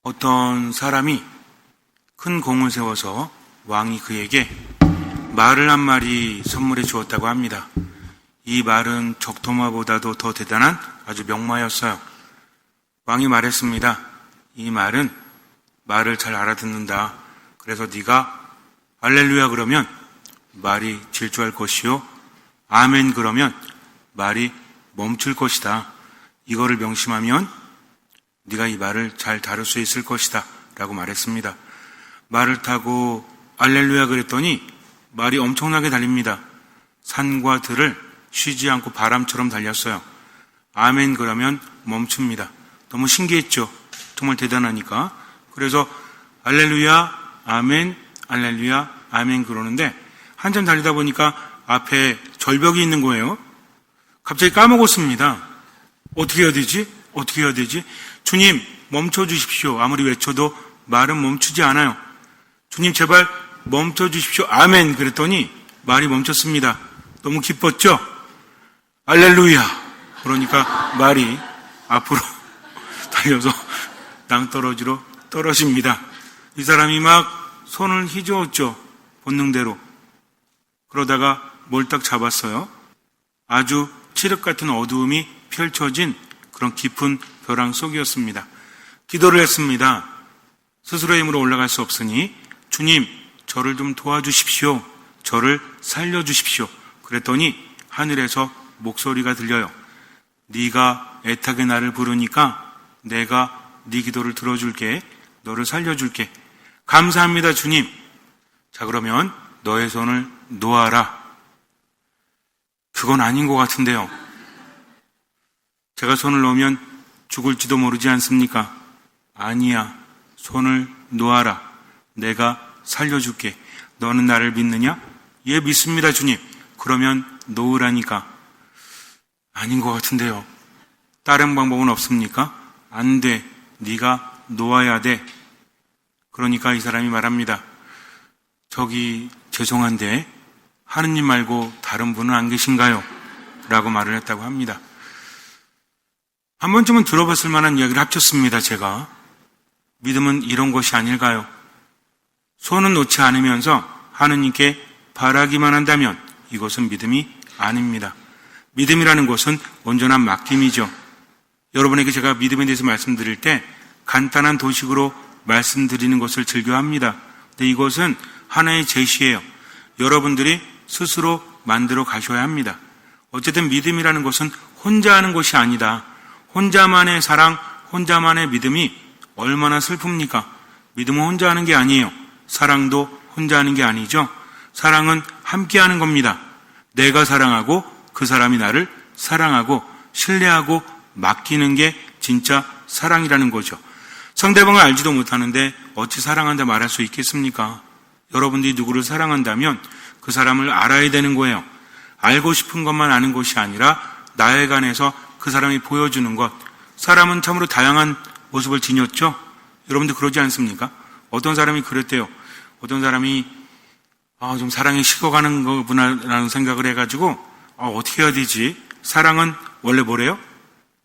어떤 사람이 큰 공을 세워서 왕이 그에게 말을 한 마리 선물해 주었다고 합니다. 이 말은 적토마보다도 더 대단한 아주 명마였어요. 왕이 말했습니다. 이 말은 말을 잘 알아듣는다. 그래서 네가 할렐루야 그러면 말이 질주할 것이요, 아멘 그러면 말이 멈출 것이다. 이거를 명심하면 네가 이 말을 잘 다룰 수 있을 것이다 라고 말했습니다. 말을 타고 할렐루야 그랬더니 말이 엄청나게 달립니다. 산과 들을 쉬지 않고 바람처럼 달렸어요. 아멘 그러면 멈춥니다. 너무 신기했죠. 정말 대단하니까. 그래서 할렐루야 아멘 할렐루야 아멘 그러는데 한참 달리다 보니까 앞에 절벽이 있는 거예요. 갑자기 까먹었습니다. 어떻게 해야 되지? 주님 멈춰 주십시오. 아무리 외쳐도 말은 멈추지 않아요. 주님 제발 멈춰 주십시오. 아멘 그랬더니 말이 멈췄습니다. 너무 기뻤죠? 할렐루야. 그러니까 말이 앞으로 달려서 낭떠러지로 떨어집니다. 이 사람이 막 손을 휘저었죠. 본능대로. 그러다가 뭘 딱 잡았어요. 아주 칠흑 같은 어두움이 펼쳐진 그런 깊은 벼랑 속이었습니다. 기도를 했습니다. 스스로의 힘으로 올라갈 수 없으니 주님 저를 좀 도와주십시오. 저를 살려주십시오. 그랬더니 하늘에서 목소리가 들려요. 네가 애타게 나를 부르니까 내가 네 기도를 들어줄게. 너를 살려줄게. 감사합니다 주님. 자 그러면 너의 손을 놓아라. 그건 아닌 것 같은데요. 제가 손을 놓으면 죽을지도 모르지 않습니까? 아니야. 손을 놓아라. 내가 살려줄게. 너는 나를 믿느냐? 예, 믿습니다 주님. 그러면 놓으라니까. 아닌 것 같은데요. 다른 방법은 없습니까? 안 돼. 네가 놓아야 돼. 그러니까 이 사람이 말합니다. 저기 죄송한데 하느님 말고 다른 분은 안 계신가요? 라고 말을 했다고 합니다. 한 번쯤은 들어봤을 만한 이야기를 합쳤습니다. 제가 믿음은 이런 것이 아닐까요? 손은 놓지 않으면서 하느님께 바라기만 한다면 이것은 믿음이 아닙니다. 믿음이라는 것은 온전한 맡김이죠. 여러분에게 제가 믿음에 대해서 말씀드릴 때 간단한 도식으로 말씀드리는 것을 즐겨합니다. 근데 이것은 하나의 제시예요. 여러분들이 스스로 만들어 가셔야 합니다. 어쨌든 믿음이라는 것은 혼자 하는 것이 아니다. 혼자만의 사랑, 혼자만의 믿음이 얼마나 슬픕니까? 믿음은 혼자 하는 게 아니에요. 사랑도 혼자 하는 게 아니죠. 사랑은 함께 하는 겁니다. 내가 사랑하고 그 사람이 나를 사랑하고 신뢰하고 맡기는 게 진짜 사랑이라는 거죠. 상대방을 알지도 못하는데 어찌 사랑한다 말할 수 있겠습니까? 여러분들이 누구를 사랑한다면 그 사람을 알아야 되는 거예요. 알고 싶은 것만 아는 것이 아니라 나에관해서 그 사람이 보여주는 것. 사람은 참으로 다양한 모습을 지녔죠. 여러분들 그러지 않습니까? 어떤 사람이 그랬대요. 어떤 사람이 좀 사랑이 식어가는 거구나라는 생각을 해가지고 어떻게 해야 되지? 사랑은 원래 뭐래요?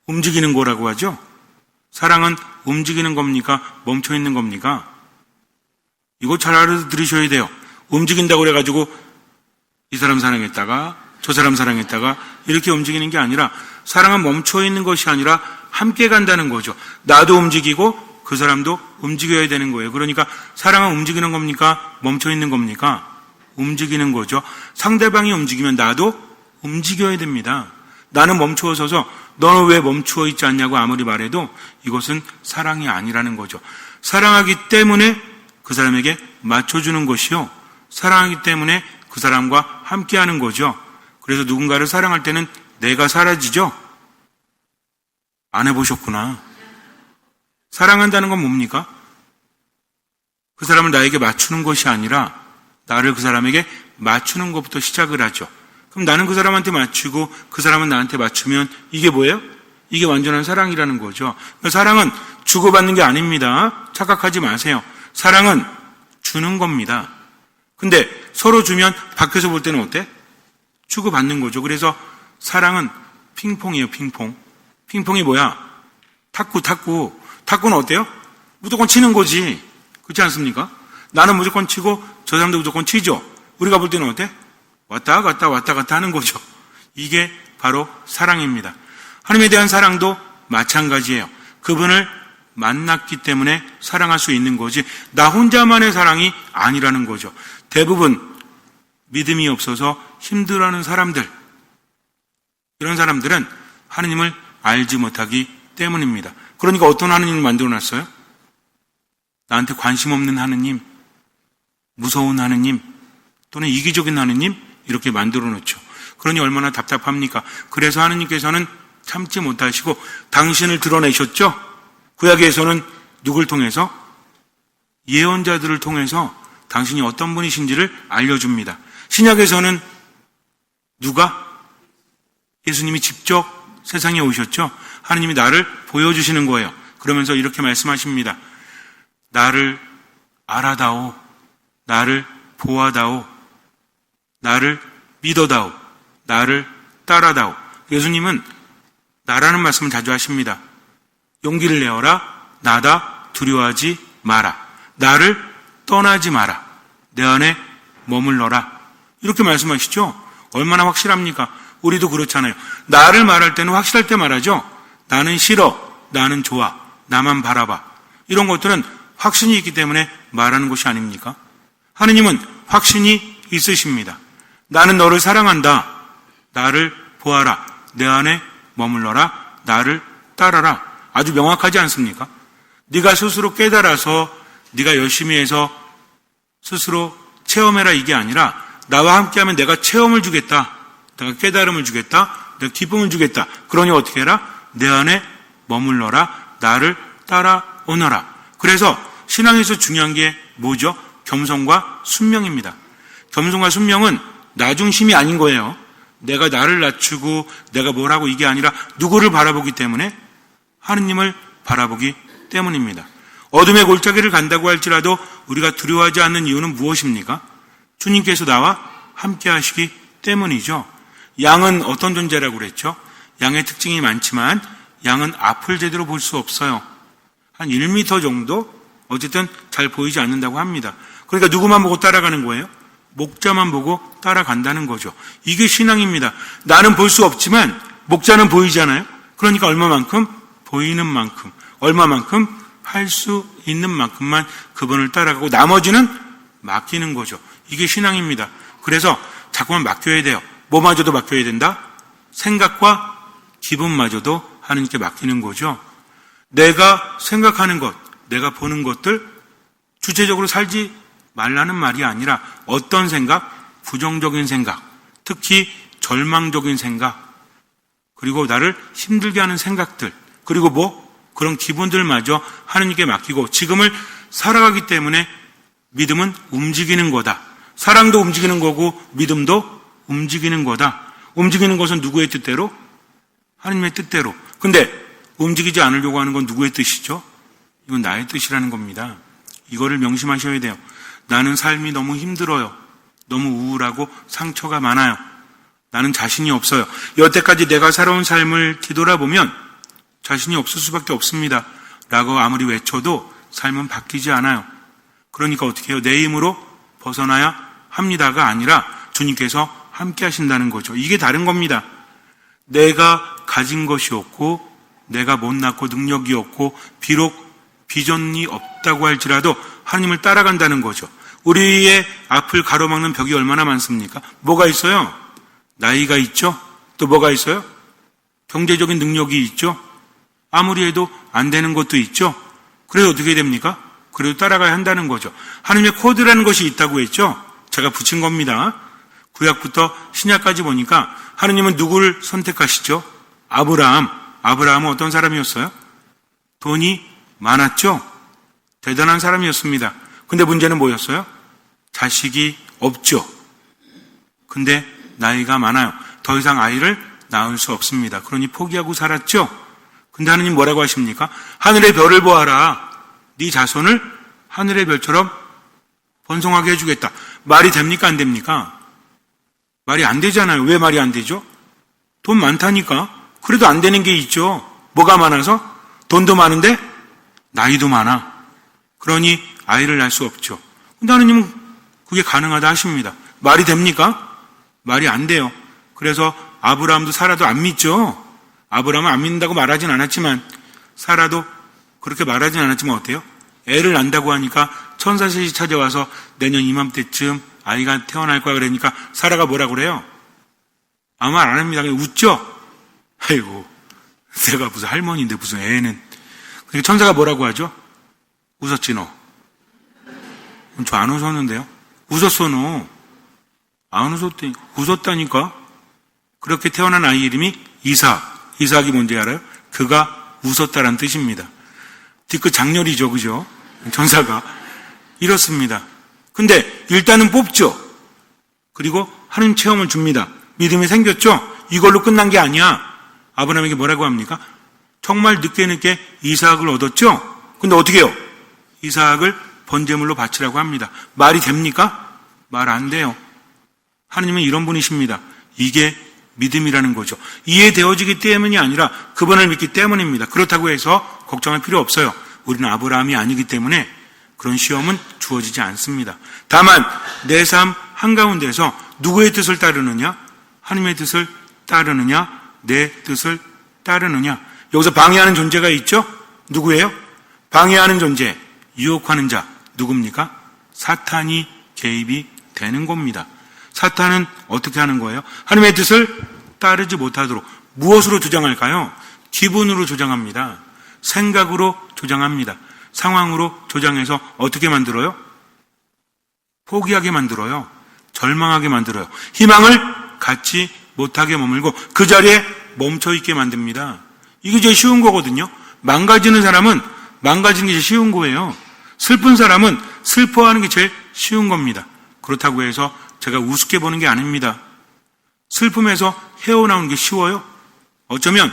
움직이는 거라고 하죠. 사랑은 움직이는 겁니까? 멈춰있는 겁니까? 이거 잘 알아들으셔야 돼요. 움직인다고 그래가지고 이 사람 사랑했다가 저 사람 사랑했다가 이렇게 움직이는 게 아니라 사랑은 멈춰있는 것이 아니라 함께 간다는 거죠. 나도 움직이고 그 사람도 움직여야 되는 거예요. 그러니까 사랑은 움직이는 겁니까? 멈춰있는 겁니까? 움직이는 거죠. 상대방이 움직이면 나도 움직여야 됩니다. 나는 멈추어 서서 너는 왜 멈추어 있지 않냐고 아무리 말해도 이것은 사랑이 아니라는 거죠. 사랑하기 때문에 그 사람에게 맞춰주는 것이요. 사랑하기 때문에 그 사람과 함께하는 거죠. 그래서 누군가를 사랑할 때는 내가 사라지죠. 안 해보셨구나. 사랑한다는 건 뭡니까? 그 사람을 나에게 맞추는 것이 아니라 나를 그 사람에게 맞추는 것부터 시작을 하죠. 그럼 나는 그 사람한테 맞추고 그 사람은 나한테 맞추면 이게 뭐예요? 이게 완전한 사랑이라는 거죠. 사랑은 주고받는 게 아닙니다. 착각하지 마세요. 사랑은 주는 겁니다. 근데 서로 주면 밖에서 볼 때는 어때? 주고받는 거죠. 그래서 사랑은 핑퐁이에요. 핑퐁. 핑퐁이 뭐야? 탁구. 탁구는 어때요? 무조건 치는 거지. 그렇지 않습니까? 나는 무조건 치고 저 사람도 무조건 치죠. 우리가 볼 때는 어때? 왔다 갔다 하는 거죠. 이게 바로 사랑입니다. 하나님에 대한 사랑도 마찬가지예요. 그분을 만났기 때문에 사랑할 수 있는 거지 나 혼자만의 사랑이 아니라는 거죠. 대부분 믿음이 없어서 힘들어하는 사람들, 이런 사람들은 하느님을 알지 못하기 때문입니다. 그러니까 어떤 하느님을 만들어놨어요? 나한테 관심 없는 하느님, 무서운 하느님, 또는 이기적인 하느님, 이렇게 만들어 놓죠. 그러니 얼마나 답답합니까? 그래서 하느님께서는 참지 못하시고 당신을 드러내셨죠? 구약에서는 누굴 통해서? 예언자들을 통해서 당신이 어떤 분이신지를 알려줍니다. 신약에서는 누가? 예수님이 직접 세상에 오셨죠? 하느님이 나를 보여주시는 거예요. 그러면서 이렇게 말씀하십니다. 나를 알아다오, 나를 보아다오, 나를 믿어다오, 나를 따라다오. 예수님은 나라는 말씀을 자주 하십니다. 용기를 내어라, 나다, 두려워하지 마라. 나를 떠나지 마라. 내 안에 머물러라. 이렇게 말씀하시죠? 얼마나 확실합니까? 우리도 그렇잖아요. 나를 말할 때는 확실할 때 말하죠. 나는 싫어, 나는 좋아, 나만 바라봐. 이런 것들은 확신이 있기 때문에 말하는 것이 아닙니까? 하느님은 확신이 있으십니다. 나는 너를 사랑한다. 나를 보아라. 내 안에 머물러라. 나를 따라라. 아주 명확하지 않습니까? 네가 스스로 깨달아서 네가 열심히 해서 스스로 체험해라 이게 아니라 나와 함께하면 내가 체험을 주겠다. 내가 깨달음을 주겠다. 내가 기쁨을 주겠다. 그러니 어떻게 해라? 내 안에 머물러라. 나를 따라오너라. 그래서 신앙에서 중요한 게 뭐죠? 겸손과 순명입니다. 겸손과 순명은 나 중심이 아닌 거예요. 내가 나를 낮추고 내가 뭘 하고 이게 아니라 누구를 바라보기 때문에? 하느님을 바라보기 때문입니다. 어둠의 골짜기를 간다고 할지라도 우리가 두려워하지 않는 이유는 무엇입니까? 주님께서 나와 함께 하시기 때문이죠. 양은 어떤 존재라고 그랬죠? 양의 특징이 많지만 양은 앞을 제대로 볼 수 없어요. 한 1m 정도? 어쨌든 잘 보이지 않는다고 합니다. 그러니까 누구만 보고 따라가는 거예요? 목자만 보고 따라간다는 거죠. 이게 신앙입니다. 나는 볼 수 없지만 목자는 보이잖아요. 그러니까 얼마만큼? 보이는 만큼, 얼마만큼? 할 수 있는 만큼만 그분을 따라가고 나머지는 맡기는 거죠. 이게 신앙입니다. 그래서 자꾸만 맡겨야 돼요. 뭐마저도 맡겨야 된다? 생각과 기분마저도 하느님께 맡기는 거죠. 내가 생각하는 것, 내가 보는 것들 주체적으로 살지 말라는 말이 아니라 어떤 생각? 부정적인 생각, 특히 절망적인 생각, 그리고 나를 힘들게 하는 생각들, 그리고 그런 기분들마저 하느님께 맡기고 지금을 살아가기 때문에 믿음은 움직이는 거다. 사랑도 움직이는 거고 믿음도 움직이는 거다. 움직이는 것은 누구의 뜻대로? 하느님의 뜻대로. 근데 움직이지 않으려고 하는 건 누구의 뜻이죠? 이건 나의 뜻이라는 겁니다. 이거를 명심하셔야 돼요. 나는 삶이 너무 힘들어요. 너무 우울하고 상처가 많아요. 나는 자신이 없어요. 여태까지 내가 살아온 삶을 뒤돌아보면 자신이 없을 수밖에 없습니다. 라고 아무리 외쳐도 삶은 바뀌지 않아요. 그러니까 어떻게 해요? 내 힘으로 벗어나야 합니다가 아니라 주님께서 함께 하신다는 거죠. 이게 다른 겁니다. 내가 가진 것이 없고 내가 못났고 능력이 없고 비록 비전이 없다고 할지라도 하나님을 따라간다는 거죠. 우리의 앞을 가로막는 벽이 얼마나 많습니까? 뭐가 있어요? 나이가 있죠? 또 뭐가 있어요? 경제적인 능력이 있죠? 아무리 해도 안 되는 것도 있죠? 그래도 어떻게 됩니까? 그래도 따라가야 한다는 거죠. 하나님의 코드라는 것이 있다고 했죠? 제가 붙인 겁니다. 구약부터 신약까지 보니까 하나님은 누구를 선택하시죠? 아브라함. 아브라함은 어떤 사람이었어요? 돈이 많았죠? 대단한 사람이었습니다. 근데 문제는 뭐였어요? 자식이 없죠. 근데 나이가 많아요. 더 이상 아이를 낳을 수 없습니다. 그러니 포기하고 살았죠? 근데 하느님 뭐라고 하십니까? 하늘의 별을 보아라. 네 자손을 하늘의 별처럼 번성하게 해주겠다. 말이 됩니까? 안 됩니까? 말이 안 되잖아요. 왜 말이 안 되죠? 돈 많다니까. 그래도 안 되는 게 있죠. 뭐가 많아서? 돈도 많은데 나이도 많아. 그러니 아이를 낳을 수 없죠. 근데 하느님은 그게 가능하다 하십니다. 말이 됩니까? 말이 안 돼요. 그래서 아브라함도 사라도 안 믿죠. 아브라함은 안 믿는다고 말하진 않았지만, 사라도 그렇게 말하진 않았지만 어때요? 애를 낳는다고 하니까 천사 셋이 찾아와서 내년 이맘때쯤 아이가 태어날 거야 그러니까 사라가 뭐라 그래요? 아무 말 안 합니다. 그냥 웃죠? 아이고, 내가 무슨 할머니인데 무슨 애는. 그러니까 천사가 뭐라고 하죠? 웃었지 너. 저 안 웃었는데요? 웃었어 너. 안 웃었대. 웃었다니까. 그렇게 태어난 아이 이름이 이삭. 이삭이 뭔지 알아요? 그가 웃었다란 뜻입니다. 뒤끝 장렬이죠, 그죠? 천사가. 이렇습니다. 근데 일단은 뽑죠. 그리고 하나님 체험을 줍니다. 믿음이 생겼죠? 이걸로 끝난 게 아니야. 아브라함에게 뭐라고 합니까? 정말 늦게 이삭을 얻었죠? 근데 어떻게 해요? 이삭을 번제물로 바치라고 합니다. 말이 됩니까? 말 안 돼요. 하나님은 이런 분이십니다. 이게 믿음이라는 거죠. 이해되어지기 때문이 아니라 그분을 믿기 때문입니다. 그렇다고 해서 걱정할 필요 없어요. 우리는 아브라함이 아니기 때문에 그런 시험은 주어지지 않습니다. 다만 내 삶 한가운데서 누구의 뜻을 따르느냐? 하나님의 뜻을 따르느냐? 내 뜻을 따르느냐? 여기서 방해하는 존재가 있죠? 누구예요? 방해하는 존재, 유혹하는 자 누굽니까? 사탄이 개입이 되는 겁니다. 사탄은 어떻게 하는 거예요? 하나님의 뜻을 따르지 못하도록 무엇으로 조장할까요? 기분으로 조장합니다. 생각으로 조장합니다. 상황으로 조장해서 어떻게 만들어요? 포기하게 만들어요. 절망하게 만들어요. 희망을 갖지 못하게 머물고 그 자리에 멈춰있게 만듭니다. 이게 제일 쉬운 거거든요. 망가지는 사람은 망가지는 게 제일 쉬운 거예요. 슬픈 사람은 슬퍼하는 게 제일 쉬운 겁니다. 그렇다고 해서 제가 우습게 보는 게 아닙니다. 슬픔에서 헤어나오는 게 쉬워요? 어쩌면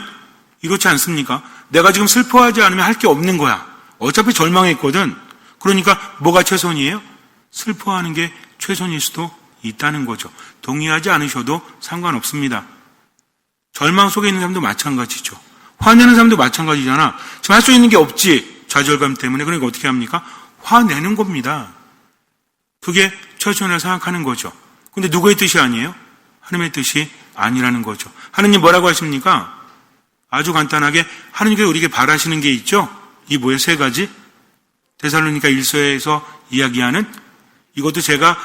이렇지 않습니까? 내가 지금 슬퍼하지 않으면 할 게 없는 거야. 어차피 절망했거든. 그러니까 뭐가 최선이에요? 슬퍼하는 게 최선일 수도 있다는 거죠. 동의하지 않으셔도 상관없습니다. 절망 속에 있는 사람도 마찬가지죠. 화내는 사람도 마찬가지잖아. 지금 할 수 있는 게 없지. 좌절감 때문에. 그러니까 어떻게 합니까? 화내는 겁니다. 그게 최선이라고 생각하는 거죠. 근데 누구의 뜻이 아니에요? 하나님의 뜻이 아니라는 거죠. 하나님 뭐라고 하십니까? 아주 간단하게 하나님께서 우리에게 바라시는 게 있죠. 이 뭐예요? 세 가지. 데살로니가 1서에서 이야기하는, 이것도 제가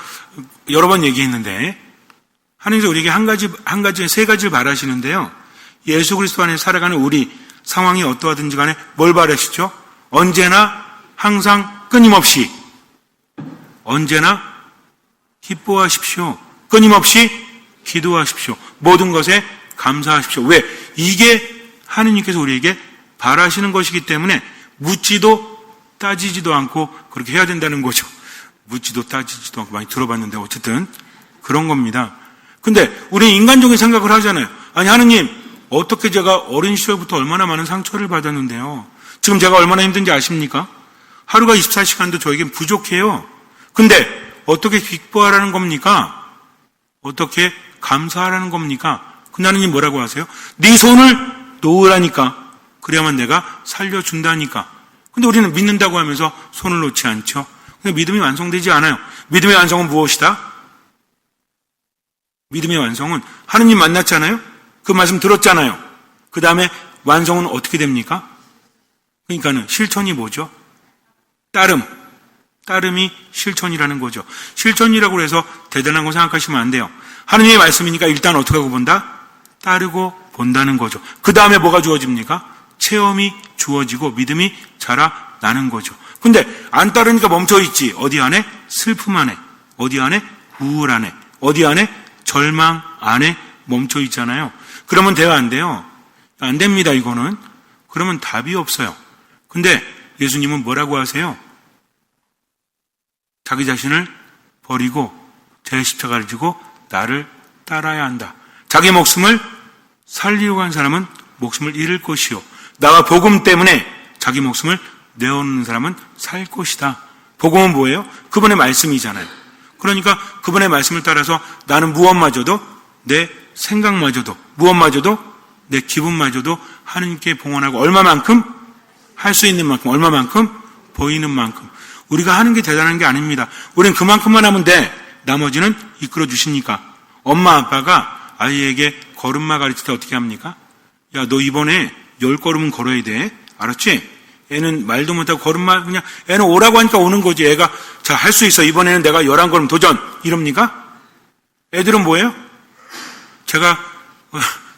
여러 번 얘기했는데, 하나님께서 우리에게 세 가지를 바라시는데요. 예수 그리스도 안에 살아가는 우리 상황이 어떠하든지 간에 뭘 바라시죠? 언제나 항상 끊임없이, 언제나 기뻐하십시오. 끊임없이 기도하십시오. 모든 것에 감사하십시오. 왜? 이게 하느님께서 우리에게 바라시는 것이기 때문에 묻지도 따지지도 않고 그렇게 해야 된다는 거죠. 묻지도 따지지도 않고 많이 들어봤는데 어쨌든 그런 겁니다. 근데 우리는 인간적인 생각을 하잖아요. 아니 하느님, 어떻게 제가 어린 시절부터 얼마나 많은 상처를 받았는데요. 지금 제가 얼마나 힘든지 아십니까? 하루가 24시간도 저에겐 부족해요. 근데 어떻게 기뻐하라는 겁니까? 어떻게 감사하라는 겁니까? 근데 하느님 뭐라고 하세요? 네 손을 놓으라니까. 그래야만 내가 살려준다니까. 근데 우리는 믿는다고 하면서 손을 놓지 않죠. 근데 믿음이 완성되지 않아요. 믿음의 완성은 무엇이다? 믿음의 완성은 하느님 만났잖아요. 그 말씀 들었잖아요. 그 다음에 완성은 어떻게 됩니까? 그러니까는 실천이 뭐죠? 따름이 실천이라는 거죠. 실천이라고 해서 대단한 거 생각하시면 안 돼요. 하느님의 말씀이니까 일단 어떻게 하고 본다? 따르고 본다는 거죠. 그 다음에 뭐가 주어집니까? 체험이 주어지고 믿음이 자라나는 거죠. 근데 안 따르니까 멈춰있지. 어디 안에? 슬픔 안에. 어디 안에? 우울 안에. 어디 안에? 절망 안에 멈춰있잖아요. 그러면 돼요, 안 돼요? 안 됩니다, 이거는. 그러면 답이 없어요. 근데 예수님은 뭐라고 하세요? 자기 자신을 버리고 제 십자가를 지고 나를 따라야 한다. 자기 목숨을 살리려고 한 사람은 목숨을 잃을 것이요. 나와 복음 때문에 자기 목숨을 내어놓는 사람은 살 것이다. 복음은 뭐예요? 그분의 말씀이잖아요. 그러니까 그분의 말씀을 따라서 나는 무엇마저도, 내 생각마저도, 무엇마저도, 내 기분마저도 하느님께 봉헌하고 얼마만큼? 할 수 있는 만큼, 얼마만큼? 보이는 만큼. 우리가 하는 게 대단한 게 아닙니다. 우린 그만큼만 하면 돼. 나머지는 이끌어 주시니까. 엄마 아빠가 아이에게 걸음마 가르칠 때 어떻게 합니까? 야, 너 이번에 10걸음은 걸어야 돼. 알았지? 애는 말도 못하고 걸음마 그냥 애는 오라고 하니까 오는 거지. 애가 자, 할 수 있어. 이번에는 내가 11걸음 도전. 이럽니까? 애들은 뭐예요? 제가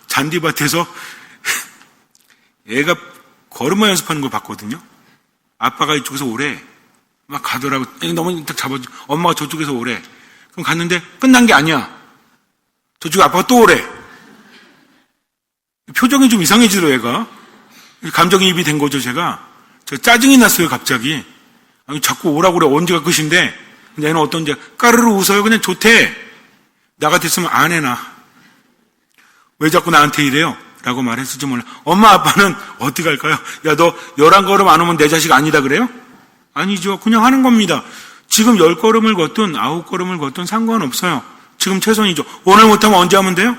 잔디밭에서 애가 걸음마 연습하는 걸 봤거든요. 아빠가 이쪽에서 오래. 막 가더라고. 너무 딱 잡아줘. 엄마가 저쪽에서 오래. 그럼 갔는데 끝난 게 아니야. 저쪽에 아빠가 또 오래. 표정이 좀 이상해지더라고요, 애가. 감정이입이 된 거죠, 제가 짜증이 났어요, 갑자기. 아니, 자꾸 오라고 그래. 언제가 끝인데. 근데 애는 어떤지 까르르 웃어요. 그냥 좋대. 나 같았으면 안 해나. 왜 자꾸 나한테 이래요? 라고 말했을지 몰라. 엄마 아빠는 어떻게 할까요? 야, 너 11걸음 안 오면 내 자식 아니다 그래요? 아니죠. 그냥 하는 겁니다. 지금 10걸음을 걷든 9걸음을 걷든 상관없어요. 지금 최선이죠. 오늘 못하면 언제 하면 돼요?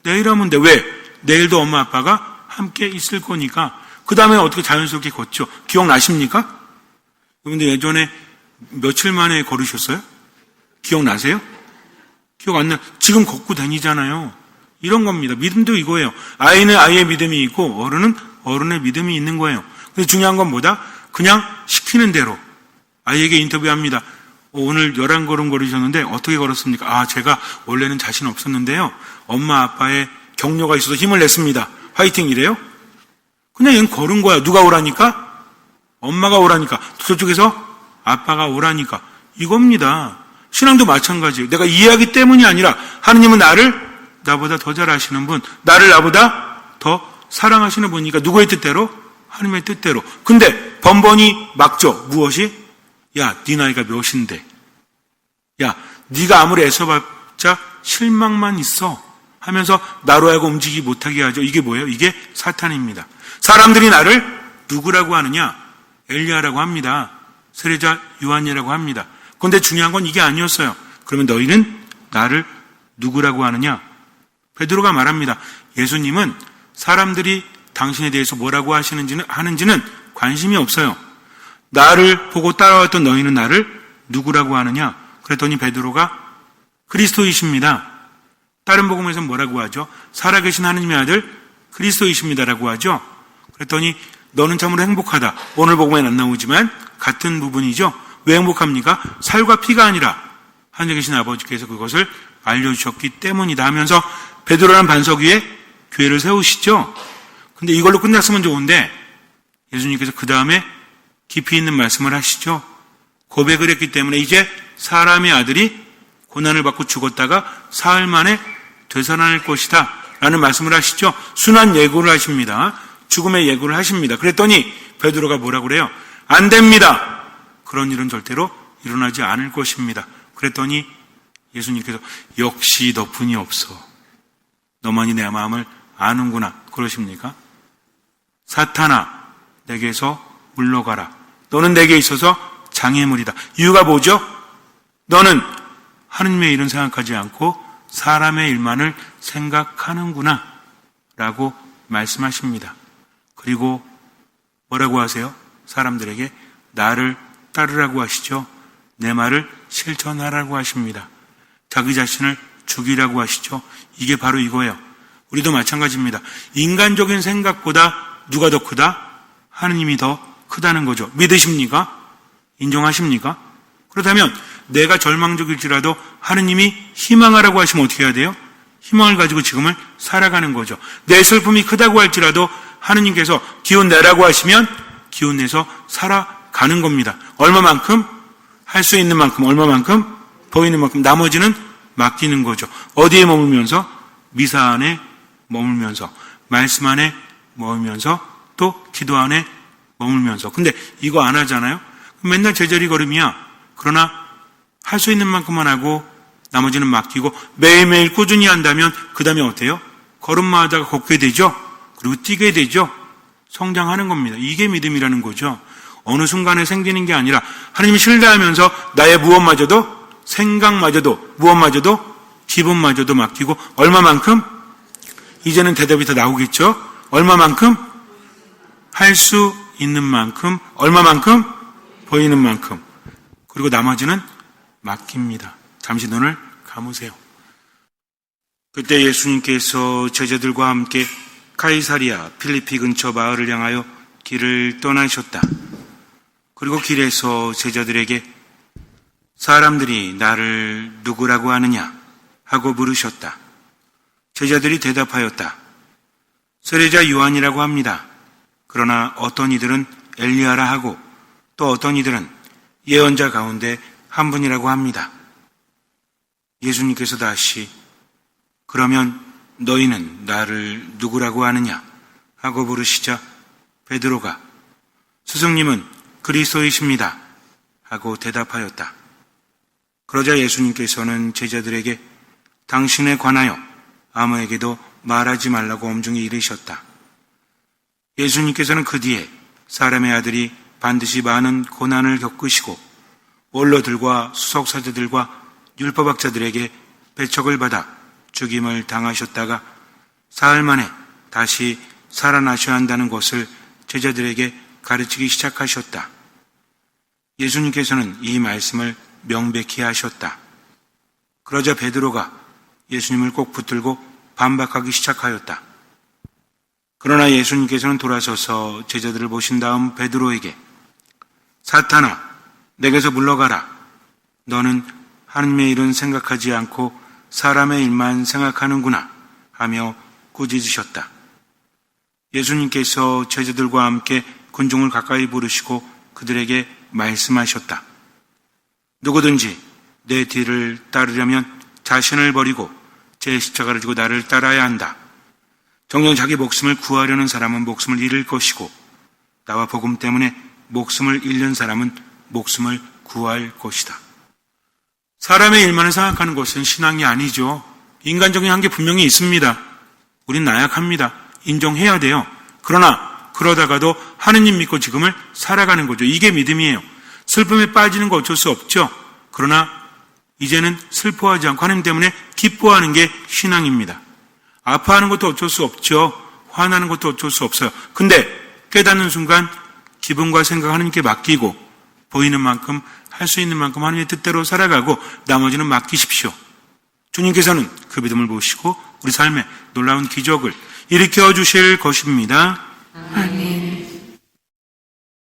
내일 하면 돼. 왜? 내일도 엄마 아빠가 함께 있을 거니까. 그 다음에 어떻게 자연스럽게 걷죠? 기억나십니까? 여러분들 예전에 며칠 만에 걸으셨어요? 기억나세요? 기억 안 나요? 지금 걷고 다니잖아요. 이런 겁니다. 믿음도 이거예요. 아이는 아이의 믿음이 있고 어른은 어른의 믿음이 있는 거예요. 근데 중요한 건 뭐다? 그냥 시키는 대로. 아이에게 인터뷰합니다. 오늘 11걸음 걸으셨는데 어떻게 걸었습니까? 아, 제가 원래는 자신 없었는데요. 엄마 아빠의 격려가 있어서 힘을 냈습니다. 화이팅 이래요? 그냥 얘는 걸은 거야. 누가 오라니까? 엄마가 오라니까. 저쪽에서 아빠가 오라니까. 이겁니다. 신앙도 마찬가지예요. 내가 이해하기 때문이 아니라 하느님은 나보다 더 잘 아시는 분, 나를 나보다 더 사랑하시는 분이니까 누구의 뜻대로? 하느님의 뜻대로. 근데 번번이 막죠. 무엇이? 야, 네 나이가 몇인데? 야, 네가 아무리 애써봤자 실망만 있어 하면서 나로 하여금 움직이지 못하게 하죠. 이게 뭐예요? 이게 사탄입니다. 사람들이 나를 누구라고 하느냐? 엘리야라고 합니다. 세례자 요한이라고 합니다. 그런데 중요한 건 이게 아니었어요. 그러면 너희는 나를 누구라고 하느냐? 베드로가 말합니다. 예수님은 사람들이 당신에 대해서 뭐라고 하는지는 관심이 없어요. 나를 보고 따라왔던 너희는 나를 누구라고 하느냐? 그랬더니 베드로가 그리스도이십니다. 다른 복음에서는 뭐라고 하죠? 살아계신 하느님의 아들 그리스도이십니다라고 하죠. 그랬더니 너는 참으로 행복하다. 오늘 복음에는 안 나오지만 같은 부분이죠. 왜 행복합니까? 살과 피가 아니라 하늘에 계신 아버지께서 그것을 알려주셨기 때문이다 하면서 베드로라는 반석 위에 교회를 세우시죠. 근데 이걸로 끝났으면 좋은데 예수님께서 그 다음에 깊이 있는 말씀을 하시죠. 고백을 했기 때문에 이제 사람의 아들이 고난을 받고 죽었다가 사흘 만에 되살아날 것이다 라는 말씀을 하시죠. 순한 예고를 하십니다. 죽음의 예고를 하십니다. 그랬더니 베드로가 뭐라고 그래요? 안 됩니다. 그런 일은 절대로 일어나지 않을 것입니다. 그랬더니 예수님께서 역시 너뿐이 없어. 너만이 내 마음을 아는구나. 그러십니까? 사탄아, 내게서 물러가라. 너는 내게 있어서 장애물이다. 이유가 뭐죠? 너는 하느님의 일은 생각하지 않고 사람의 일만을 생각하는구나 라고 말씀하십니다. 그리고 뭐라고 하세요? 사람들에게 나를 따르라고 하시죠. 내 말을 실천하라고 하십니다. 자기 자신을 죽이라고 하시죠. 이게 바로 이거예요. 우리도 마찬가지입니다. 인간적인 생각보다 누가 더 크다? 하느님이 더 크다는 거죠. 믿으십니까? 인정하십니까? 그렇다면 내가 절망적일지라도 하느님이 희망하라고 하시면 어떻게 해야 돼요? 희망을 가지고 지금을 살아가는 거죠. 내 슬픔이 크다고 할지라도 하느님께서 기운 내라고 하시면 기운 내서 살아가는 겁니다. 얼마만큼? 할 수 있는 만큼, 얼마만큼? 보이는 만큼, 나머지는 맡기는 거죠. 어디에 머물면서? 미사 안에 머물면서, 말씀 안에 머물면서, 또 기도 안에 머물면서. 근데 이거 안 하잖아요? 맨날 제자리 걸음이야. 그러나 할 수 있는 만큼만 하고 나머지는 맡기고 매일매일 꾸준히 한다면 그 다음에 어때요? 걸음마다가 걷게 되죠. 그리고 뛰게 되죠. 성장하는 겁니다. 이게 믿음이라는 거죠. 어느 순간에 생기는 게 아니라 하나님이 신뢰하면서 나의 무엇마저도 생각마저도 무엇마저도 기분마저도 맡기고 얼마만큼? 이제는 대답이 더 나오겠죠. 얼마만큼? 할 수 있는 만큼. 얼마만큼? 보이는 만큼, 그리고 나머지는 맡깁니다. 잠시 눈을 감으세요. 그때 예수님께서 제자들과 함께 카이사리아 필리피 근처 마을을 향하여 길을 떠나셨다. 그리고 길에서 제자들에게 사람들이 나를 누구라고 하느냐 하고 물으셨다. 제자들이 대답하였다. 세례자 요한이라고 합니다. 그러나 어떤 이들은 엘리야라 하고 또 어떤 이들은 예언자 가운데 한 분이라고 합니다. 예수님께서 다시 그러면 너희는 나를 누구라고 하느냐 하고 물으시자 베드로가 스승님은 그리스도이십니다 하고 대답하였다. 그러자 예수님께서는 제자들에게 당신에 관하여 아무에게도 말하지 말라고 엄중히 이르셨다. 예수님께서는 그 뒤에 사람의 아들이 반드시 많은 고난을 겪으시고 원로들과 수석사제들과 율법학자들에게 배척을 받아 죽임을 당하셨다가 사흘 만에 다시 살아나셔야 한다는 것을 제자들에게 가르치기 시작하셨다. 예수님께서는 이 말씀을 명백히 하셨다. 그러자 베드로가 예수님을 꼭 붙들고 반박하기 시작하였다. 그러나 예수님께서는 돌아서서 제자들을 보신 다음 베드로에게 사탄아, 내게서 물러가라. 너는 하느님의 일은 생각하지 않고 사람의 일만 생각하는구나 하며 꾸짖으셨다. 예수님께서 제자들과 함께 군중을 가까이 부르시고 그들에게 말씀하셨다. 누구든지 내 뒤를 따르려면 자신을 버리고 제 십자가를 지고 나를 따라야 한다. 정녕 자기 목숨을 구하려는 사람은 목숨을 잃을 것이고 나와 복음 때문에 목숨을 잃는 사람은 목숨을 구할 것이다. 사람의 일만을 생각하는 것은 신앙이 아니죠. 인간적인 한계 분명히 있습니다. 우린 나약합니다. 인정해야 돼요. 그러나 그러다가도 하느님 믿고 지금을 살아가는 거죠. 이게 믿음이에요. 슬픔에 빠지는 거 어쩔 수 없죠. 그러나 이제는 슬퍼하지 않고 하느님 때문에 기뻐하는 게 신앙입니다. 아파하는 것도 어쩔 수 없죠. 화나는 것도 어쩔 수 없어요. 근데 깨닫는 순간 기분과 생각 하느님께 맡기고 보이는 만큼 할 수 있는 만큼 하느님의 뜻대로 살아가고 나머지는 맡기십시오. 주님께서는 그 믿음을 보시고 우리 삶에 놀라운 기적을 일으켜 주실 것입니다. 아멘.